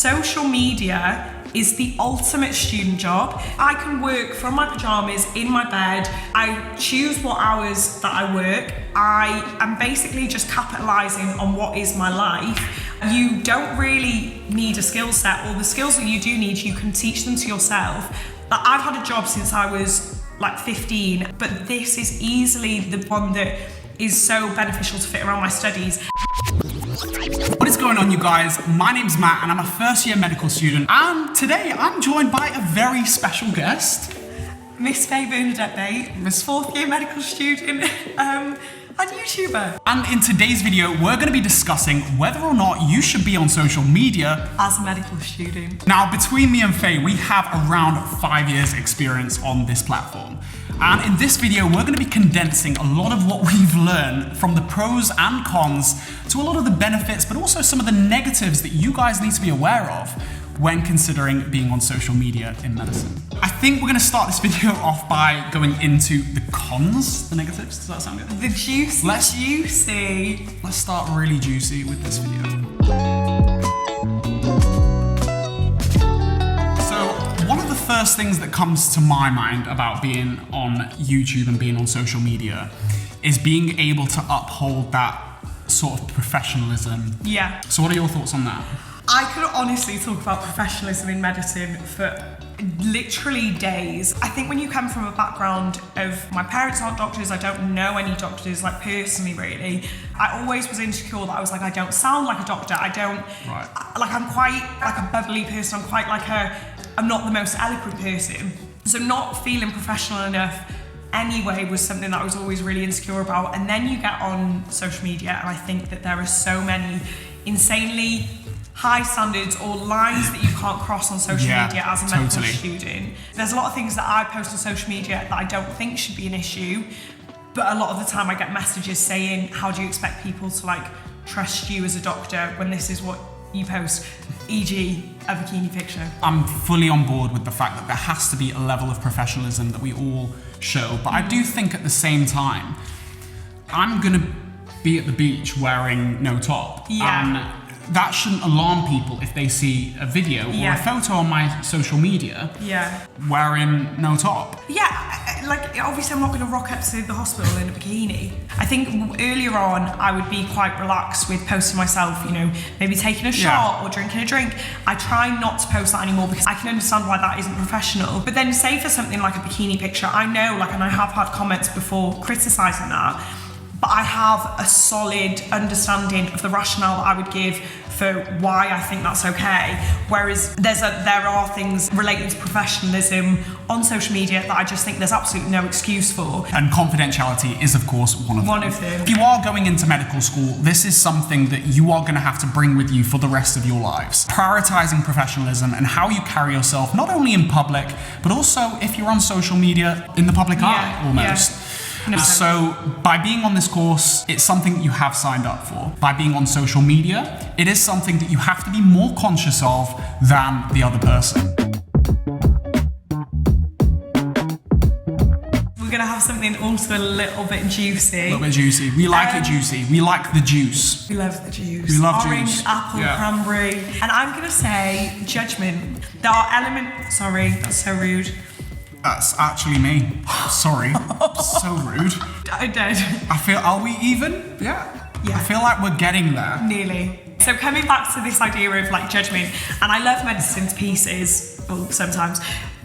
social media is the ultimate student job. I can work from my pajamas in my bed. I choose what hours that I work. I am basically just capitalizing on what is my life. You don't really need a skill set, or the skills that you do need, you can teach them to yourself. Like, I've had a job since I was like 15, but this is easily the one that is so beneficial to fit around my studies. What is going on, you guys? My name's Matt and I'm a first year medical student, and today I'm joined by a very special guest. Miss Faye Bate, Miss fourth year medical student and YouTuber. And in today's video, we're going to be discussing whether or not you should be on social media as a medical student. Now, between me and Faye, we have around 5 years experience on this platform. And in this video, we're going to be condensing a lot of what we've learned, from the pros and cons to a lot of the benefits, but also some of the negatives that you guys need to be aware of when considering being on social media in medicine. I think we're going to start this video off by going into the cons, the negatives. Does that sound good? The juicy. Let's start really juicy with this video. One of the first things that comes to my mind about being on YouTube and being on social media is being able to uphold that sort of professionalism. Yeah. So what are your thoughts on that? I could honestly talk about professionalism in medicine for literally days. I think when you come from a background of, my parents aren't doctors, I don't know any doctors, like personally really, I always was insecure that I was like, I don't sound like a doctor, I'm quite like a bubbly person, I'm not the most eloquent person. So not feeling professional enough anyway was something that I was always really insecure about. And then you get on social media and I think that there are so many insanely high standards or lines that you can't cross on social media as a medical student. There's a lot of things that I post on social media that I don't think should be an issue, but a lot of the time I get messages saying, how do you expect people to like trust you as a doctor when this is what you post, e.g. a bikini picture? I'm fully on board with the fact that there has to be a level of professionalism that we all show, but I do think at the same time, I'm gonna be at the beach wearing no top. And that shouldn't alarm people if they see a video or a photo on my social media wearing no top. Like obviously I'm not going to rock up to the hospital in a bikini. I think earlier on I would be quite relaxed with posting myself, maybe taking a shot or drinking a drink. I try not to post that anymore because I can understand why that isn't professional. But then say for something like a bikini picture, I know, and I have had comments before criticising that, but I have a solid understanding of the rationale that I would give for why I think that's okay. Whereas there are things relating to professionalism on social media that I just think there's absolutely no excuse for. And confidentiality is, of course, one of them. If you are going into medical school, this is something that you are going to have to bring with you for the rest of your lives. Prioritizing professionalism and how you carry yourself, not only in public, but also if you're on social media in the public eye, almost. So by being on this course, it's something that you have signed up for. By being on social media, it is something that you have to be more conscious of than the other person. We're gonna have something also a little bit juicy. We like it juicy. We like the juice. We love the juice. We love orange, juice. Apple, cranberry. And I'm gonna say judgment. There are elements, sorry, that's so rude. That's actually me. Sorry. So rude. I'm dead. Are we even? Yeah. I feel like we're getting there. Nearly. So coming back to this idea of like judgment, and I love medicine to pieces, well, sometimes,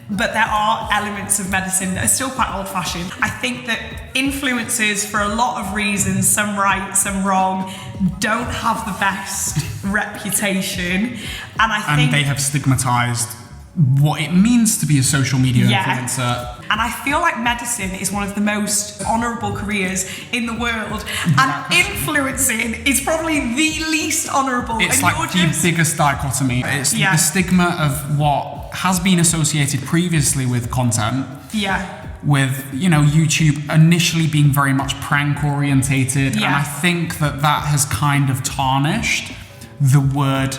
but there are elements of medicine that are still quite old-fashioned. I think that influencers, for a lot of reasons, some right, some wrong, don't have the best reputation. And they have stigmatized what it means to be a social media influencer. And I feel like medicine is one of the most honourable careers in the world, and influencing is probably the least honourable. It's like the biggest dichotomy. It's the stigma of what has been associated previously with content. With, YouTube initially being very prank prank orientated. And I think that has kind of tarnished the word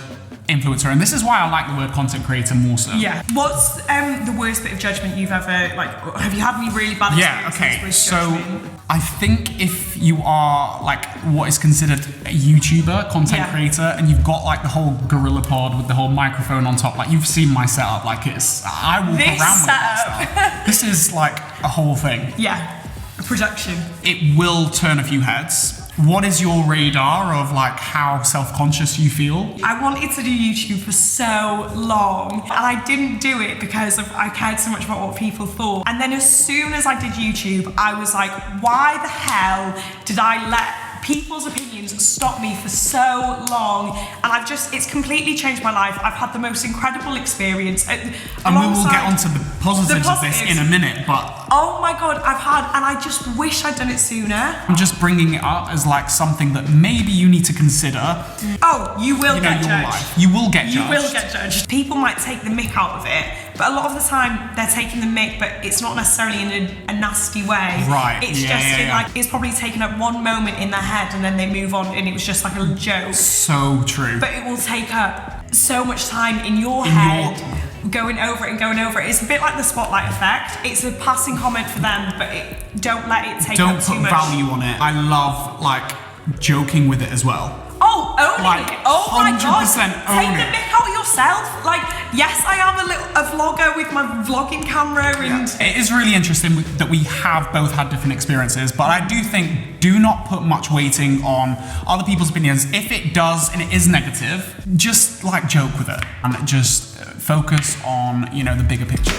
influencer. And this is why I like the word content creator more so. Yeah. What's the worst bit of judgment you've ever, like, have you had any really bad experiences with judgment? So I think if you are like what is considered a YouTuber, content creator, and you've got like the whole gorilla pod with the whole microphone on top, like you've seen my setup, like I walk around with that stuff. This is like a whole thing. Yeah, a production. It will turn a few heads. What is your radar of like how self-conscious you feel? I wanted to do YouTube for so long, and I didn't do it because I cared so much about what people thought. And then as soon as I did YouTube, I was like, why the hell did I let people's opinions stop me for so long? And it's completely changed my life. I've had the most incredible experience. And we will get onto the positives of this in a minute, but oh my God, and I just wish I'd done it sooner. I'm just bringing it up as like something that maybe you need to consider. Oh, you will get judged. Life. You will get judged. You will get judged. People might take the mick out of it, but a lot of the time they're taking the mick, but it's not necessarily in a nasty way. Right. It's like it's probably taken up one moment in their head and then they move on, and it was just like a joke. So true. But it will take up so much time in your head. Going over it and going over it. It's a bit like the spotlight effect. It's a passing comment for them, but don't let it take up too much. Don't put value on it. I love like joking with it as well. Oh, own like, it. Oh my God. 100% Take the mick out yourself. Like, yes, I am a vlogger with my vlogging camera. And it is really interesting that we have both had different experiences, but I do think do not put much weighting on other people's opinions. If it does and it is negative, just like joke with it and just focus on, the bigger picture.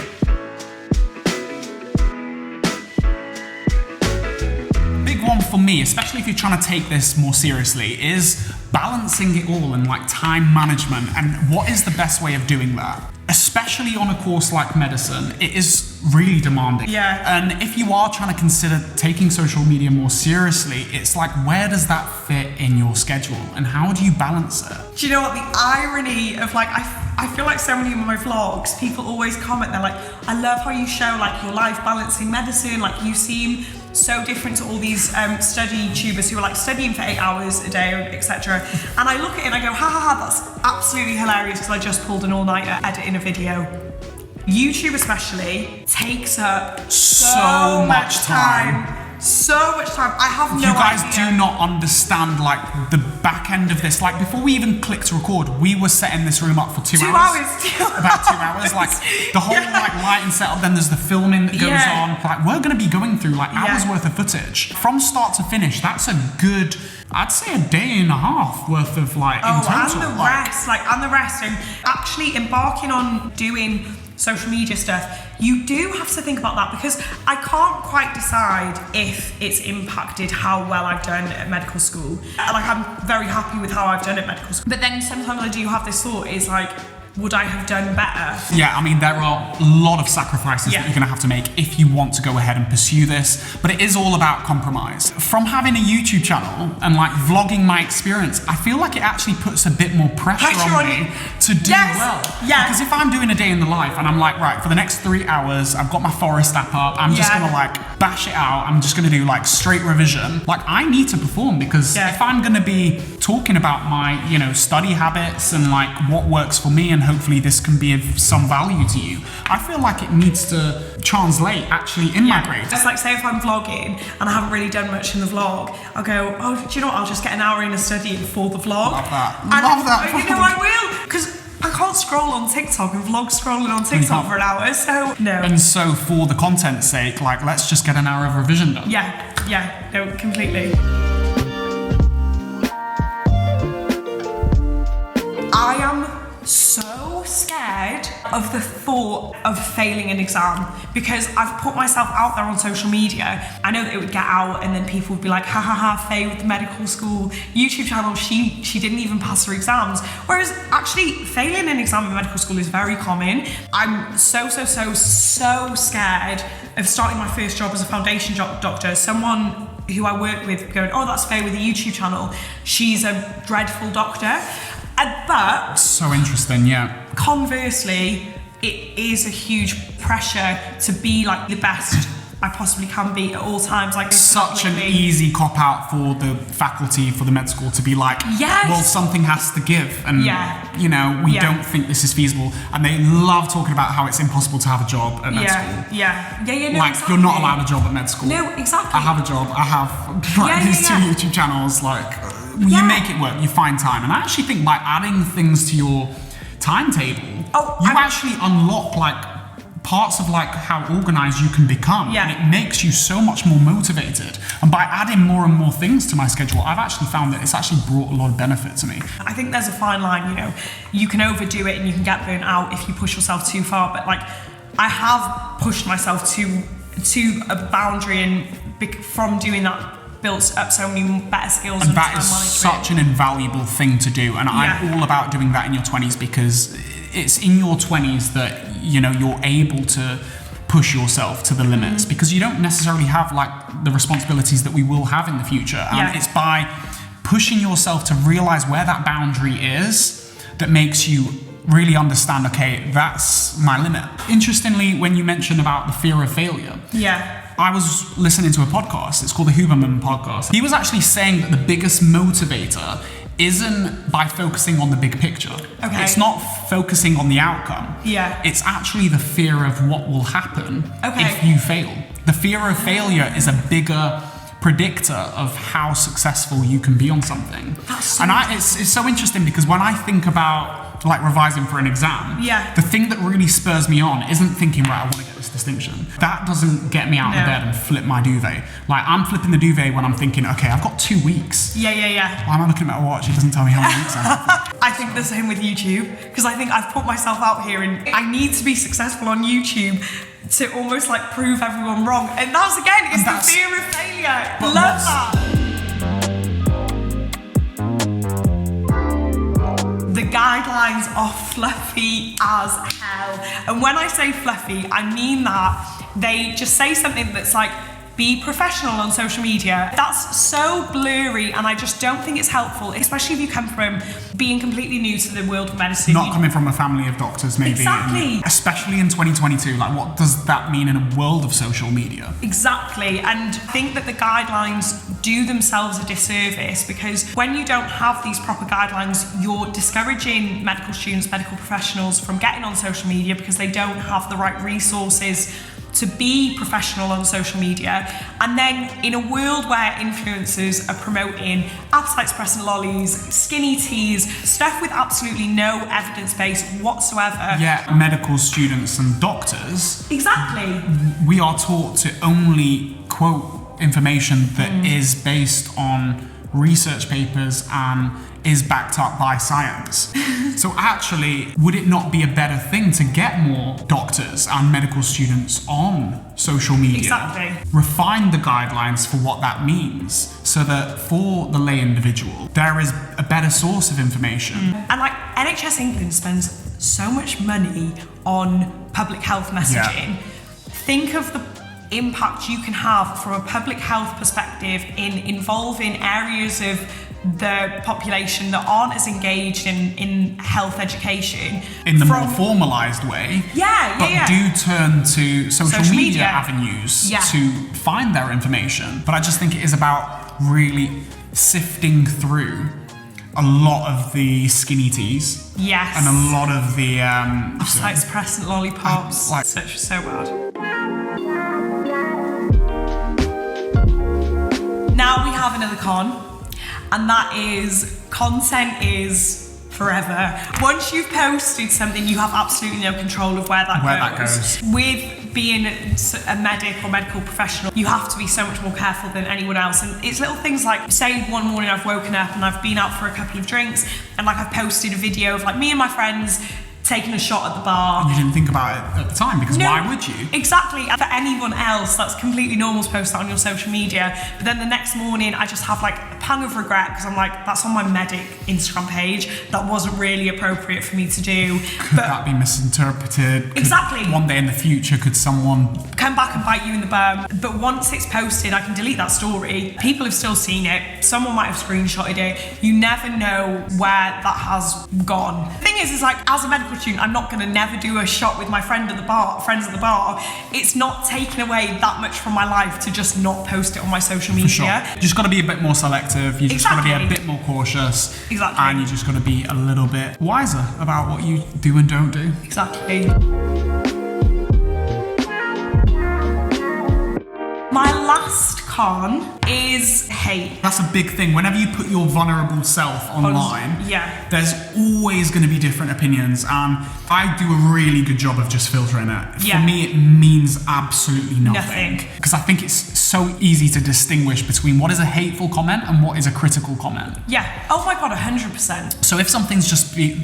Big one for me, especially if you're trying to take this more seriously, is balancing it all and like time management, and what is the best way of doing that? Especially on a course like medicine, it is really demanding. Yeah. And if you are trying to consider taking social media more seriously, it's like, where does that fit in your schedule and how do you balance it? Do you know what the irony of like, I feel like so many of my vlogs, people always comment, they're like, I love how you show like your life balancing medicine, like you seem so different to all these study YouTubers who are like studying for 8 hours a day, etc. And I look at it and I go, ha ha ha, that's absolutely hilarious because I just pulled an all-nighter editing a video. YouTube especially takes up so much time. So much time. I have no idea. You guys do not understand like the back end of this. Like before we even clicked record, we were setting this room up for 2 hours. About 2 hours. Like the whole like lighting setup, then there's the filming that goes on. Like we're gonna be going through like hours worth of footage. From start to finish, that's a good, I'd say a day and a half worth of like in total. And the rest. And actually embarking on doing social media stuff, you do have to think about that, because I can't quite decide if it's impacted how well I've done at medical school. Like I'm very happy with how I've done at medical school, but then sometimes I do have this thought, is like, would I have done better? Yeah, I mean, there are a lot of sacrifices that you're going to have to make if you want to go ahead and pursue this, but it is all about compromise. From having a YouTube channel and like vlogging my experience, I feel like it actually puts a bit more pressure on me to do well. Yeah. Because if I'm doing a day in the life and I'm like, right, for the next 3 hours, I've got my forest app up, I'm just going to like bash it out, I'm just going to do like straight revision. Like I need to perform, because if I'm going to be talking about my, study habits and like what works for me, and hopefully this can be of some value to you, I feel like it needs to translate actually in my grades. It's like, say if I'm vlogging and I haven't really done much in the vlog, I'll go, oh, do you know what, I'll just get an hour in a study for the vlog. Love that. And love that. I will, because I can't scroll on TikTok and vlog scrolling on TikTok for an hour, so no. And so for the content's sake, like let's just get an hour of revision done. Yeah, no, completely. I am so scared of the thought of failing an exam, because I've put myself out there on social media. I know that it would get out and then people would be like, ha ha ha, Faye with the medical school YouTube channel, she didn't even pass her exams. Whereas actually failing an exam in medical school is very common. I'm so scared of starting my first job as a foundation doctor. Someone who I work with going, oh, that's Faye with the YouTube channel, she's a dreadful doctor. But so interesting, yeah. Conversely, it is a huge pressure to be like the best I possibly can be at all times. Like, such an easy cop out for the faculty, for the med school to be like, well, something has to give, and you know, we don't think this is feasible, and they love talking about how it's impossible to have a job at med school. No, like, you're not allowed a job at med school. No, exactly. I have a job. I have like these 2 YouTube channels. Like, you make it work. You find time, and I actually think by adding things to your timetable, you actually unlock like parts of like how organized you can become, and it makes you so much more motivated. And by adding more and more things to my schedule, I've actually found that it's actually brought a lot of benefit to me. I think there's a fine line, you know, you can overdo it and you can get burnt out if you push yourself too far, but like, I have pushed myself to a boundary, and from doing that built up so many better skills. And that is such an invaluable thing to do, and I'm all about doing that in your 20s, because it's in your 20s that, you know, you're able to push yourself to the limits, because you don't necessarily have like the responsibilities that we will have in the future, and it's by pushing yourself to realize where that boundary is that makes you really understand, okay, that's my limit. Interestingly, when you mentioned about the fear of failure, I was listening to a podcast. It's called the Huberman podcast. He was actually saying that the biggest motivator isn't by focusing on the big picture. It's not focusing on the outcome. It's actually the fear of what will happen if you fail. The fear of failure is a bigger predictor of how successful you can be on something. It's so interesting, because when I think about like revising for an exam, the thing that really spurs me on isn't thinking, right, I want to get this distinction. That doesn't get me out of bed and flip my duvet. Like, I'm flipping the duvet when I'm thinking, okay, I've got 2 weeks. Why am I looking at my watch? It doesn't tell me how many weeks I have. I think the same with YouTube, because I think I've put myself out here and I need to be successful on YouTube to almost like prove everyone wrong. And that's the fear of failure. Love that. The guidelines are fluffy as hell. And when I say fluffy, I mean that they just say something that's like, be professional on social media. That's so blurry, and I just don't think it's helpful, especially if you come from being completely new to the world of medicine. Not coming from a family of doctors, maybe. Exactly. Especially in 2022, like, what does that mean in a world of social media? Exactly, and I think that the guidelines do themselves a disservice, because when you don't have these proper guidelines, you're discouraging medical students, medical professionals from getting on social media because they don't have the right resources to be professional on social media. And then in a world where influencers are promoting appetite suppressant lollies, skinny teas, stuff with absolutely no evidence base whatsoever. Medical students and doctors, we are taught to only quote information that is based on research papers and is backed up by science. So actually, would it not be a better thing to get more doctors and medical students on social media? Refine the guidelines for what that means, so that for the lay individual, there is a better source of information. And like, NHS England spends so much money on public health messaging. Think of the impact you can have from a public health perspective in involving areas of the population that aren't as engaged in health education. In the more formalised way. But do turn to social media avenues to find their information. But I just think it is about really sifting through a lot of the skinny teas. And a lot of the appetite suppressant lollipops. So bad. Now we have another con, and that is content is forever. Once you've posted something, you have absolutely no control of where that goes. With being a medic or medical professional, you have to be so much more careful than anyone else. And it's little things like, say one morning I've woken up and I've been out for a couple of drinks, and like I've posted a video of like me and my friends taking a shot at the bar. And you didn't think about it at the time, because why would you? Exactly. And for anyone else, that's completely normal to post that on your social media. But then the next morning, I just have like a pang of regret, because I'm like, that's on my medic Instagram page. That wasn't really appropriate for me to do. Could that be misinterpreted? Exactly. One day in the future, could someone come back and bite you in the bum? But once it's posted, I can delete that story. People have still seen it. Someone might have screenshotted it. You never know where that has gone. The thing is like, as a medical student, I'm not going to never do a shot with my friends at the bar. It's not taking away that much from my life to just not post it on my social media. For sure. You just got to be a bit more selective. You just got to be a bit more cautious. Exactly. And you just got to be a little bit wiser about what you do and don't do. Exactly. My last con is hate. That's a big thing. Whenever you put your vulnerable self online, there's always going to be different opinions, and I do a really good job of just filtering it. For me, it means absolutely nothing. Because I think it's so easy to distinguish between what is a hateful comment and what is a critical comment. Yeah. Oh my God, 100%. So if something's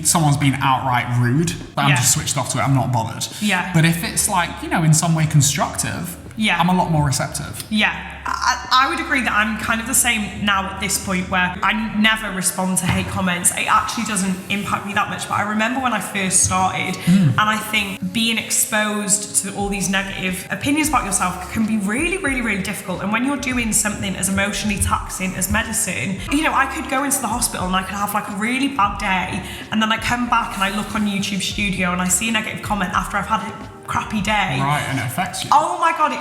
someone's been outright rude, I'm just switched off to it, I'm not bothered. Yeah. But if it's like, in some way constructive, I'm a lot more receptive. Yeah. I would agree that I'm kind of the same now at this point, where I never respond to hate comments. It actually doesn't impact me that much, but I remember when I first started, and I think being exposed to all these negative opinions about yourself can be really, really, really difficult. And when you're doing something as emotionally taxing as medicine, I could go into the hospital and I could have like a really bad day, and then I come back and I look on YouTube Studio and I see a negative comment after I've had a crappy day. Right, and it affects you. Oh my God,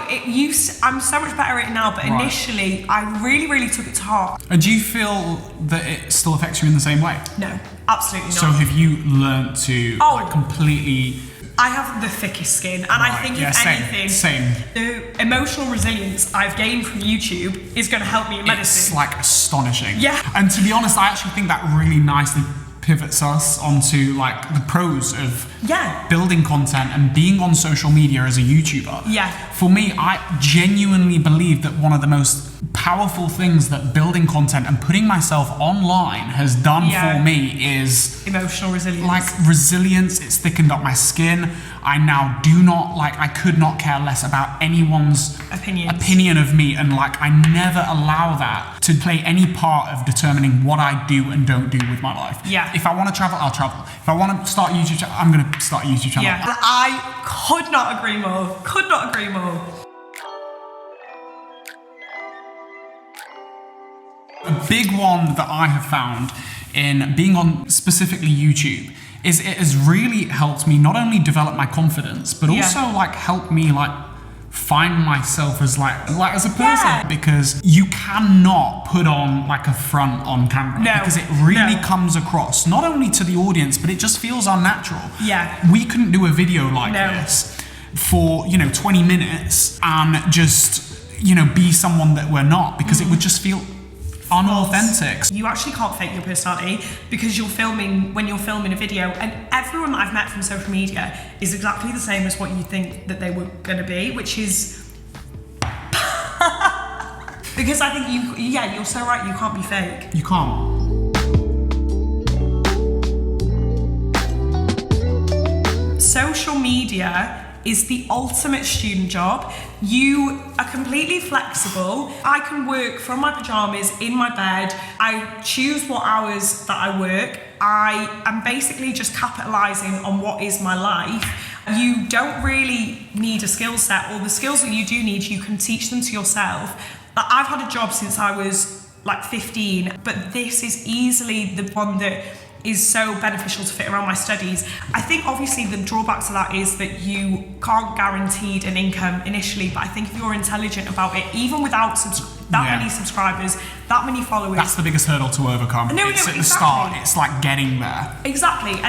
I'm so much better at it now, but initially I really, really took it to heart. And do you feel that it still affects you in the same way? No, absolutely not. So have you learnt to completely... I have the thickest skin, and I think if anything, the emotional resilience I've gained from YouTube is going to help me in medicine. It's like astonishing. Yeah. And to be honest, I actually think that really nicely pivots us onto like the pros of building content and being on social media as a YouTuber. Yeah. For me, I genuinely believe that one of the most powerful things that building content and putting myself online has done for me is emotional resilience. Like resilience, it's thickened up my skin. I now I could not care less about anyone's opinion of me, and like I never allow that to play any part of determining what I do and don't do with my life. Yeah. If I want to travel, I'll travel. If I want to start a YouTube channel, I'm going to start a YouTube channel. Yeah. I could not agree more. Could not agree more. A big one that I have found in being on specifically YouTube is it has really helped me not only develop my confidence, but also like help me like find myself as like as a person, because you cannot put on like a front on camera because it really comes across not only to the audience, but it just feels unnatural. We couldn't do a video like this for 20 minutes and just be someone that we're not, because it would just feel unauthentic. You actually can't fake your personality, because when you're filming a video, and everyone that I've met from social media is exactly the same as what you think that they were going to be, which is because I think you're so right, you can't be fake. You can't. Social media is the ultimate student job. You are completely flexible. I can work from my pajamas in my bed. I choose what hours that I work. I am basically just capitalizing on what is my life. You don't really need a skill set, or the skills that you do need, you can teach them to yourself. I've had a job since I was like 15, but this is easily the one that is so beneficial to fit around my studies. I think obviously the drawback to that is that you can't guarantee an income initially, but I think if you're intelligent about it, even without many subscribers, that many followers, that's the biggest hurdle to overcome. It's at the start, it's like getting there. Exactly,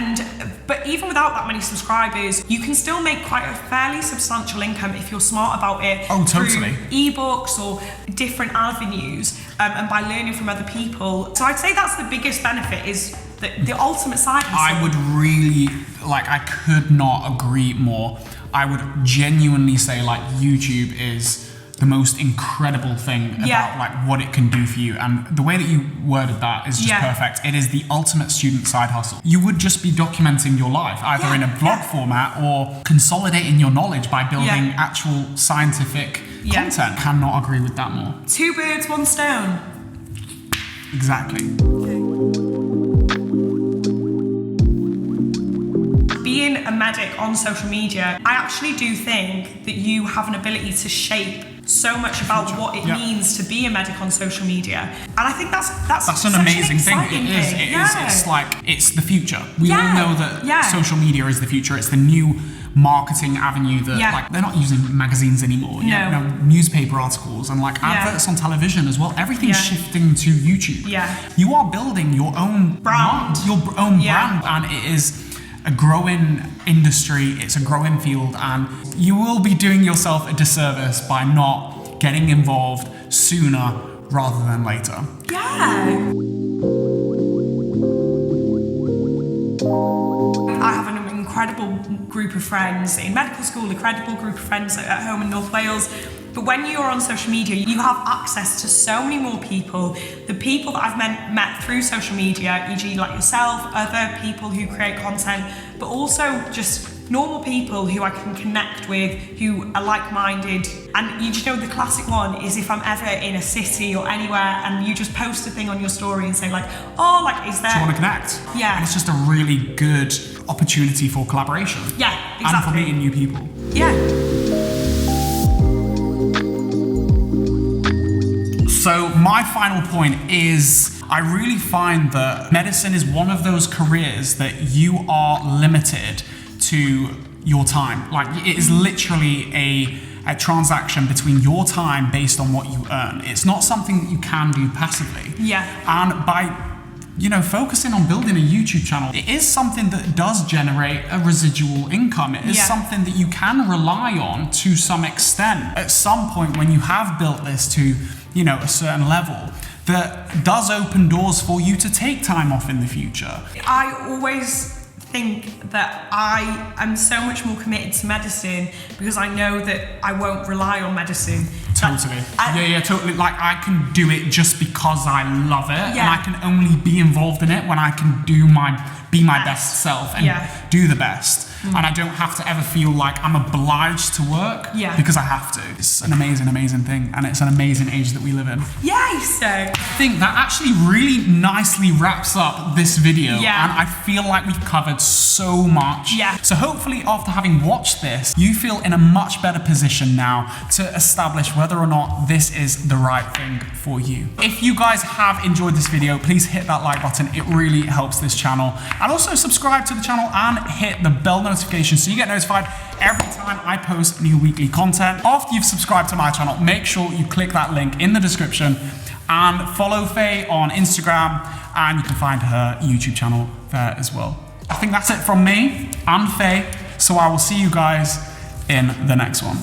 but even without that many subscribers, you can still make quite a fairly substantial income if you're smart about it. Oh, totally. Through ebooks or different avenues, and by learning from other people. So I'd say that's the biggest benefit, is the ultimate side hustle. I would really, I could not agree more. I would genuinely say YouTube is the most incredible thing about what it can do for you, and the way that you worded that is just perfect. It is the ultimate student side hustle. You would just be documenting your life either in a blog format or consolidating your knowledge by building actual scientific content. Cannot agree with that more. 2 birds, 1 stone. Exactly. Being a medic on social media, I actually do think that you have an ability to shape so much about what it means to be a medic on social media. And I think that's an amazing thing. It is. It's like, it's the future. We all know that social media is the future. It's the new marketing avenue that like they're not using magazines anymore. You know, newspaper articles and like adverts on television as well. Everything's shifting to YouTube. You are building your own brand, and it is a growing industry, it's a growing field, and you will be doing yourself a disservice by not getting involved sooner rather than later. I have an incredible group of friends in medical school, a credible group of friends at home in North Wales. But when you're on social media, you have access to so many more people. The people that I've met through social media, e.g. like yourself, other people who create content, but also just normal people who I can connect with, who are like-minded. And you just know the classic one is if I'm ever in a city or anywhere and you just post a thing on your story and say like, oh, like, is there... Do you want to connect? Yeah. And it's just a really good opportunity for collaboration. Yeah, exactly. And for meeting new people. Yeah. So my final point is, I really find that medicine is one of those careers that you are limited to your time. Like, it is literally a transaction between your time based on what you earn. It's not something that you can do passively. Yeah. And by focusing on building a YouTube channel, it is something that does generate a residual income. It is something that you can rely on to some extent. At some point when you have built this to, a certain level, that does open doors for you to take time off in the future. I always think that I am so much more committed to medicine because I know that I won't rely on medicine. Totally. Totally. Like, I can do it just because I love it, and I can only be involved in it when I can be my best self and do the best. And I don't have to ever feel like I'm obliged to work because I have to. It's an amazing, amazing thing, and it's an amazing age that we live in. So I think that actually really nicely wraps up this video, and I feel like we've covered so much. So hopefully after having watched this, you feel in a much better position now to establish whether or not this is the right thing for you. If you guys have enjoyed this video, please hit that like button. It really helps this channel. And also subscribe to the channel and hit the bell notification so you get notified every time I post new weekly content. After you've subscribed to my channel, make sure you click that link in the description and follow Faye on Instagram, and you can find her YouTube channel there as well. I think that's it from me and Faye, so I will see you guys in the next one.